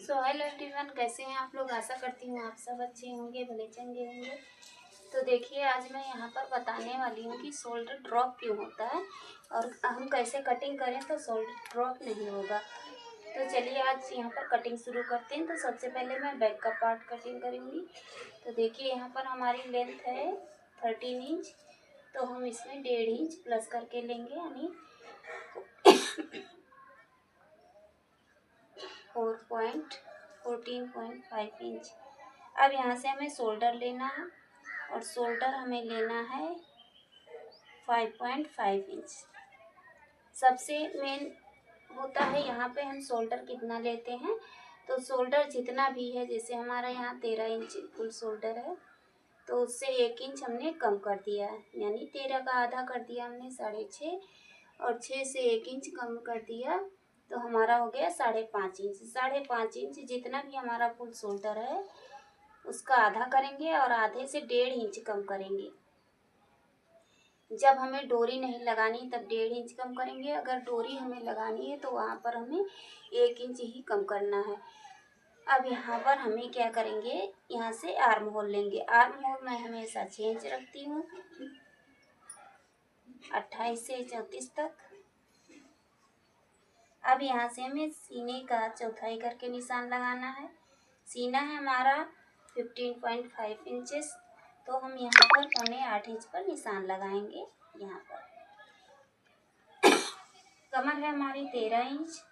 So hello everyone, कैसे हैं आप लोग। आशा करती हूँ आप सब अच्छे होंगे, भले चंगे होंगे। तो देखिए, आज मैं यहाँ पर बताने वाली हूँ कि शोल्डर ड्रॉप क्यों होता है और हम कैसे कटिंग करें तो शोल्डर ड्रॉप नहीं होगा। तो चलिए आज यहाँ पर कटिंग शुरू करते हैं। तो सबसे पहले मैं बैक का पार्ट कटिंग करूँगी। तो देखिए, यहाँ पर हमारी लेंथ है 13 इंच, तो हम इसमें 1.5 इंच प्लस करके लेंगे, यानी 14.5 इंच। अब यहाँ से हमें शोल्डर लेना है और शोल्डर हमें लेना है 5.5 इंच। सबसे मेन होता है यहाँ पे हम शोल्डर कितना लेते हैं। तो शोल्डर जितना भी है, जैसे हमारा यहाँ 13 इंच फुल शोल्डर है, तो उससे 1 इंच हमने कम कर दिया है, यानी 13 का आधा कर दिया हमने 6.5, और 6 से 1 इंच कम कर दिया तो हमारा हो गया 5.5 इंच। 5.5 इंच जितना भी हमारा फुल शोल्डर है उसका आधा करेंगे और आधे से 1.5 इंच कम करेंगे। जब हमें डोरी नहीं लगानी तब 1.5 इंच कम करेंगे, अगर डोरी हमें लगानी है तो वहाँ पर हमें 1 इंच ही कम करना है। अब यहाँ पर हमें क्या करेंगे, यहाँ से आर्म होल लेंगे। आर्म होल मैं हमेशा 6 इंच रखती हूँ, 28 से 34 तक। अब यहाँ से हमें सीने का चौथाई करके निशान लगाना है। सीना है हमारा 15.5 इंचेस, तो हम यहाँ पर 7.8 इंच पर निशान लगाएंगे। यहाँ पर कमर है हमारी 13 इंच,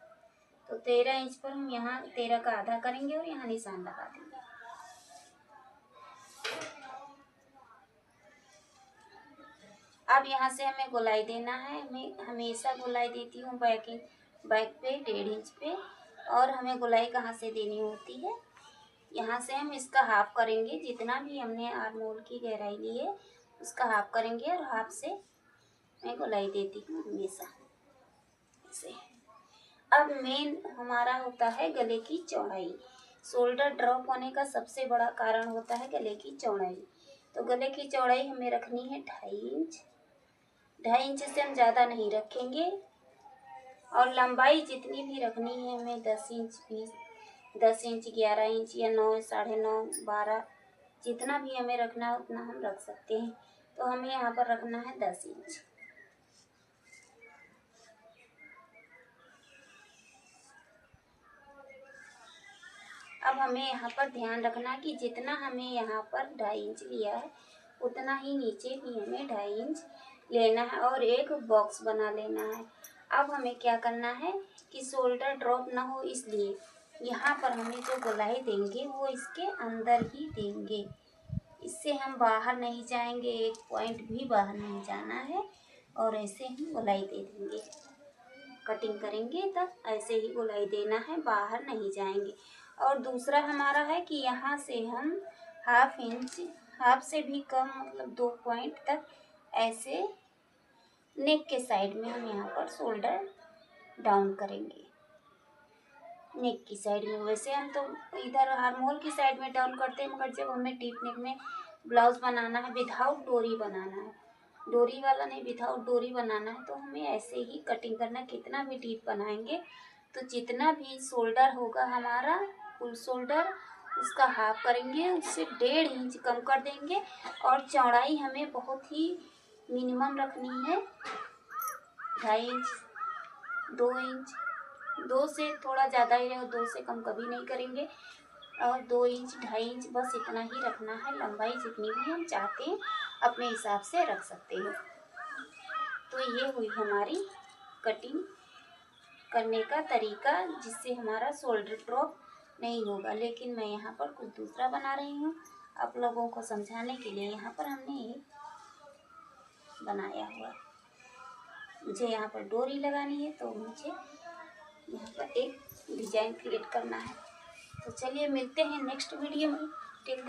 तो 13 इंच पर हम यहाँ 13 का आधा करेंगे और यहाँ निशान लगा देंगे। अब यहाँ से हमें गोलाई देना है। मैं हमेशा गोलाई देती हूँ बैक पे 1.5 इंच पे, और हमें गोलाई कहाँ से देनी होती है, यहाँ से हम इसका हाफ करेंगे। जितना भी हमने आर्म होल की गहराई ली है उसका हाफ करेंगे, और हाफ से मैं गोलाई देती हूँ हमेशा ऐसे। अब मेन हमारा होता है गले की चौड़ाई। शोल्डर ड्रॉप होने का सबसे बड़ा कारण होता है गले की चौड़ाई। तो गले की चौड़ाई हमें रखनी है 2.5 इंच। 2.5 इंच से हम ज़्यादा नहीं रखेंगे, और लंबाई जितनी भी रखनी है हमें 10 इंच, 10 इंच, 11 इंच या 9, 9.5, 12, जितना भी हमें रखना है उतना हम रख सकते हैं। तो हमें यहाँ पर रखना है 10 इंच। अब हमें यहाँ पर ध्यान रखना कि जितना हमें यहाँ पर 2.5 इंच लिया है उतना ही नीचे भी हमें 2.5 इंच लेना है और एक बॉक्स बना लेना है। अब हमें क्या करना है कि शोल्डर ड्रॉप ना हो, इसलिए यहाँ पर हमें जो गोलाई देंगे वो इसके अंदर ही देंगे। इससे हम बाहर नहीं जाएंगे, एक पॉइंट भी बाहर नहीं जाना है, और ऐसे हम गोलाई दे देंगे। कटिंग करेंगे तब ऐसे ही गोलाई देना है, बाहर नहीं जाएंगे। और दूसरा हमारा है कि यहाँ से हम 1/2 इंच, हाफ से भी कम, मतलब 2 पॉइंट तक ऐसे नेक के साइड में हम यहाँ पर शोल्डर डाउन करेंगे। नेक की साइड में वैसे हम तो इधर आर्म होल की साइड में डाउन करते हैं, मगर जब हमें डीप नेक में ब्लाउज बनाना है, विदाउट डोरी बनाना है, डोरी वाला नहीं, विदाउट डोरी बनाना है, तो हमें ऐसे ही कटिंग करना। कितना भी डीप बनाएंगे तो जितना भी शोल्डर होगा हमारा फुल शोल्डर उसका हाफ करेंगे, उससे 1.5 इंच कम कर देंगे। और चौड़ाई हमें बहुत ही मिनिमम रखनी है, 2.5 इंच, 2 इंच, 2 से थोड़ा ज़्यादा ही है, 2 से कम कभी नहीं करेंगे। और 2 इंच, 2.5 इंच, बस इतना ही रखना है। लंबाई जितनी भी हम चाहते हैं अपने हिसाब से रख सकते हैं। तो ये हुई हमारी कटिंग करने का तरीका, जिससे हमारा शोल्डर ड्रॉप नहीं होगा। लेकिन मैं यहाँ पर कुछ दूसरा बना रही हूँ आप लोगों को समझाने के लिए। यहाँ पर हमने एक बनाया हुआ, मुझे यहाँ पर डोरी लगानी है, तो मुझे यहाँ पर एक डिजाइन क्रिएट करना है। तो चलिए मिलते हैं नेक्स्ट वीडियो में। टिल